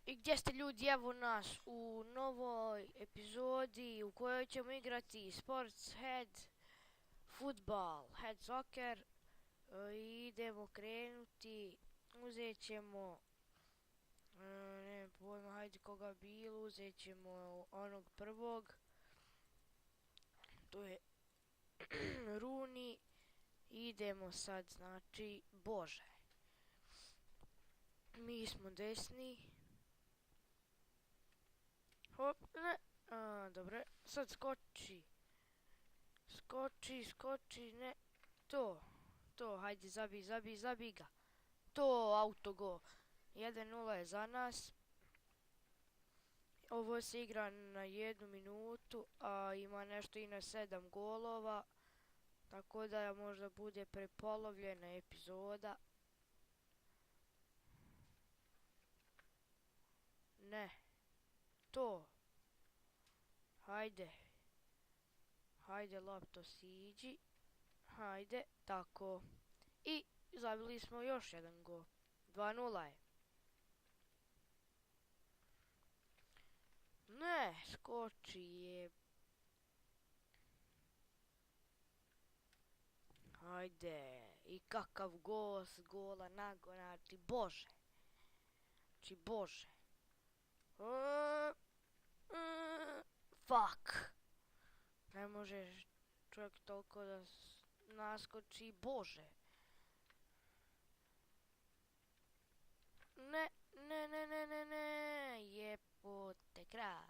I gdje ste ljudi, evo nas u novoj epizodi u kojoj ćemo igrati sports head, futbal, head soccer. Idemo krenuti, uzet ćemo, nemam pojma, hajde koga bilo, uzet ćemo onog prvog, to je Runi. Idemo sad, znači, Bože. Mi smo desni. Hop, ne. Dobre, sad skoči. Skoči, ne. To, hajde, zabi ga. To, autogol. 1-0 je za nas. Ovo se igra na 1 minutu, a ima nešto i na 7 golova. Tako da možda bude prepolovljena epizoda. Ne. To. Hajde, lopto siđi. Hajde, tako. I zabili smo još jedan gol. 2-0 je. Ne, skoči je. Hajde, i kakav gola nagon, znači Bože. Znači Bože. Fuck. Ne može čovjek toliko da naskoči, Bože. Ne, jebote, kraj.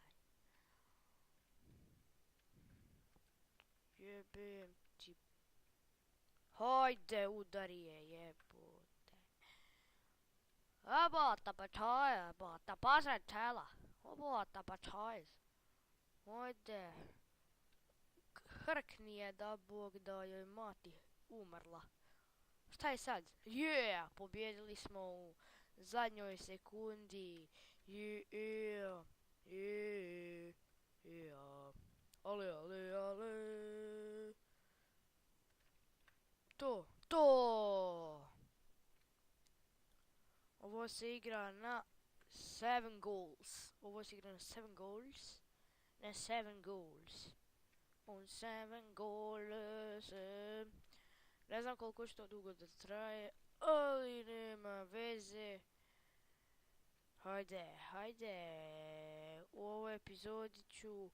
Jebem ti. Hajde, udari je, jebote. Abata pačaja, abata pasaj tela. Abata pačaj. Hajde. Hrkni je da Bog da joj mati umrla. Šta je sad? Pobjedili smo u zadnjoj sekundi. Ale. To. Ovo se igra na 7 goals. Ne, 7 goals. On 7 goals. Ne znam koliko će to dugo da traje, ali nema veze. Hajde. U ovoj epizodi ću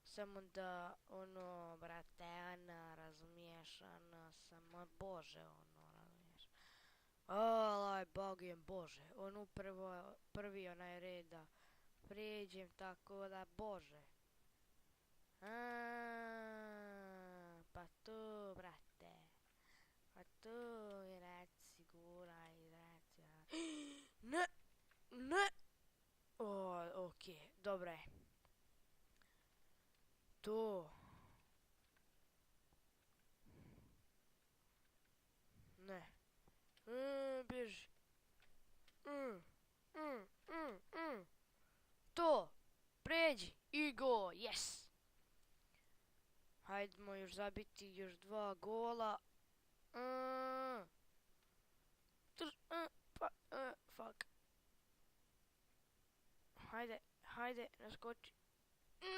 samo da, brate, Ana, razumiješ, Ana, samo Bože, razumiješ. Bogujem, Bože, prvi onaj red da prijeđem, tako da, Bože. Pa to, brate. Pa to, reci, guraj, reci. Ne. Okej, dobre. To. Ne. Bježi. To. Pređi. I go. Yes. Hajdemo još zabiti još 2 gola. Fuck. Hajde,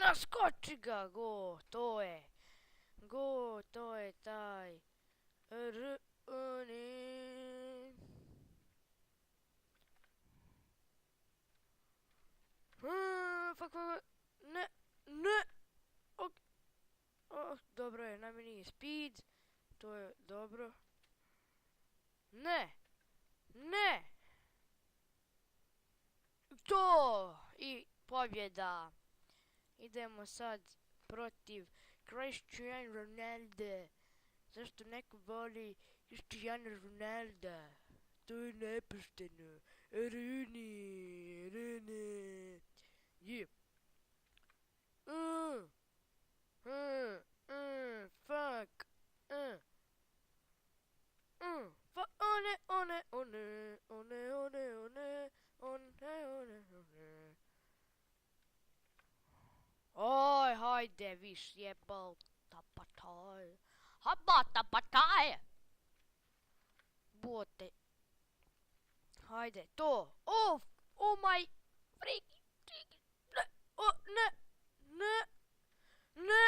naskoči ga, go, to je taj. Fuck, ne. Dobro je, na meni je speed, to je dobro. Ne. To! I pobjeda. Idemo sad protiv Cristiano Ronaldo. Zašto neko voli Cristiano Ronaldo? To je nepošteno. Runi. Yep. Fuck. Oj, hajde, viš jebal tapataj. Haba tapataj. Bote. Hajde, to. Oh my freaking chicken. Ne, o, ne, ne, ne,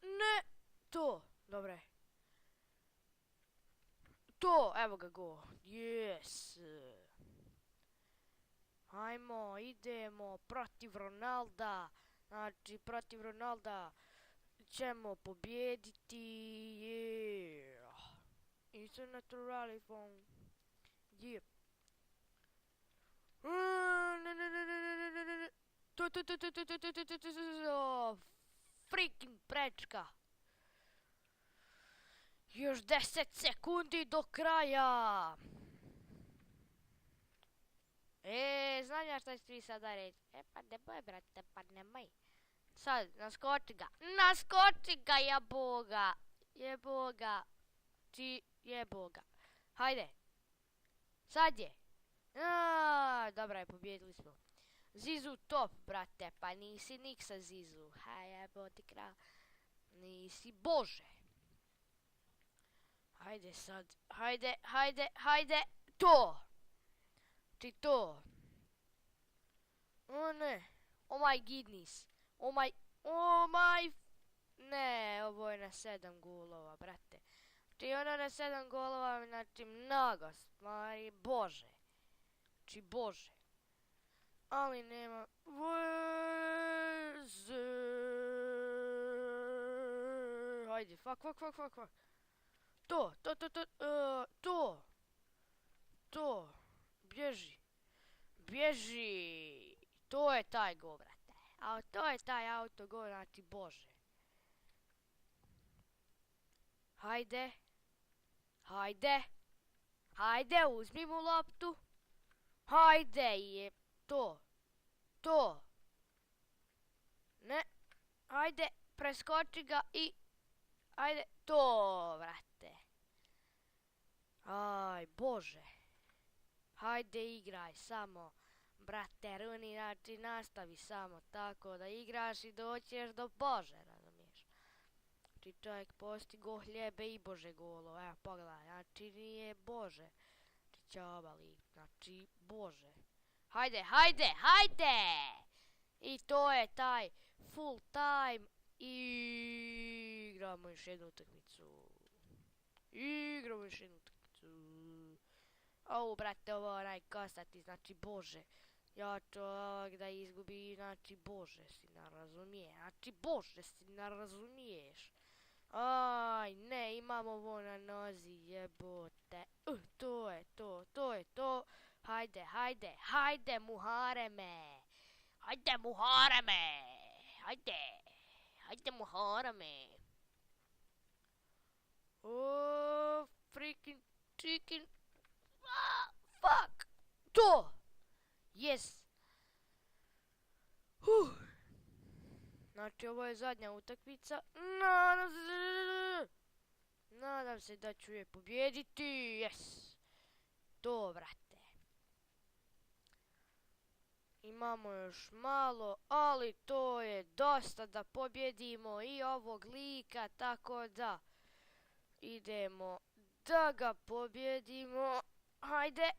ne. To, dobre. To, evo ga go. Yes. Hajmo, idemo protiv Ronalda. Znači, protiv Ronalda ćemo pobjediti. Yeah. Internet rally phone. Yep. Freaking prečka. Još 10 sekundi do kraja. Znam ja šta ćete vi sada reći. Pa nemoj, brate, pa nemoj. Sad, naskoči ga. Naskoči ga, jeboga. Jeboga. Jeboga. Hajde. Sad je. Dobra je, pobjedili smo. Zizu top, brate, pa nisi niksa Zizu. Jebote kralj. Nisi Bože. Hajde sad. Hajde, hajde, hajde. To. Ti to. O ne. Oh my goodness. Oh my. Ne, ovo je na 7 golova, brate. Znači ono na 7 golova, znači mnogo stvari, Bože. Znači Bože. Ali nema veze. Hajde, fuck. To. Bježi. To je taj go, brate. A to je taj auto go, znači Bože. Hajde. Hajde, uzmi mu loptu. Hajde, je to. Ne. Hajde, preskoči ga i... Hajde, to, brate. Aj, Bože. Hajde, igraj samo. Brate, Runi, znači nastavi samo tako da igraš i doćeš do Bože, razumiješ? Znači čovjek postigo hljebe i Bože golo. Evo, pogledaj, znači nije Bože. Znači čabali, znači Bože. Hajde! I to je taj full time. I igramo još jednu utakmicu. Au, brate, ovo onaj kosati, znači Bože. Ja čovjek da izgubi, znači Bože si narazumiješ. Aj, ne, imamo ovo na nozi, jebote. To je to. Hajde, Muhareme. Hajde, Muhareme. Oh, freaking chicken. Fuck. To. Yes. Znači, ovo je zadnja utakmica. Nadam se da ću je pobjediti. Yes. To, brate. Imamo još malo, ali to je dosta da pobjedimo i ovog lika, tako da idemo da ga pobjedimo. Hajde.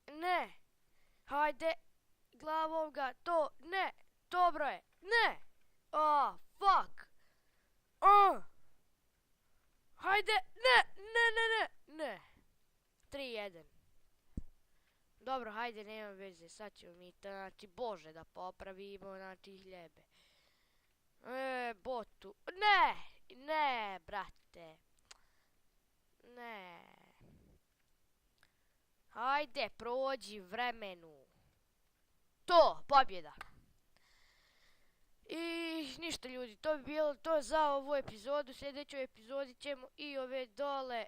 Ne. Hajde. Glavom ga. To. Ne. Dobro je. Ne. Fuck. Hajde. Ne. 3-1. Dobro, hajde, nema veze. Sad ćemo mi to, znači, Bože, da popravimo, znači, hljebe. Botu. Ne, brate. Ne. Hajde, prođi vremenu. To, pobjeda. I ništa, ljudi, to bi bilo to za ovu epizodu. Sljedećoj epizodi ćemo i ove dole,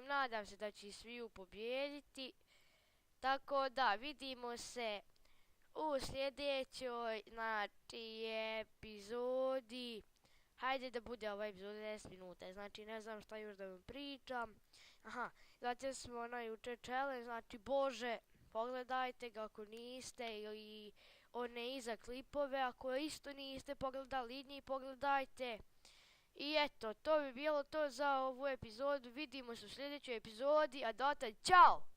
nadam se da će sviju pobjediti. Tako da, vidimo se u sljedećoj, znači, epizodi. Hajde da bude ova epizoda 10 minuta, znači ne znam šta još da vam pričam. Zatim smo na juče challenge, znači Bože, pogledajte ga ako niste, ili one iza klipove, ako isto niste pogledali, njih pogledajte. I eto, to bi bilo to za ovu epizodu, vidimo se u sljedećoj epizodi, a dotad, čao!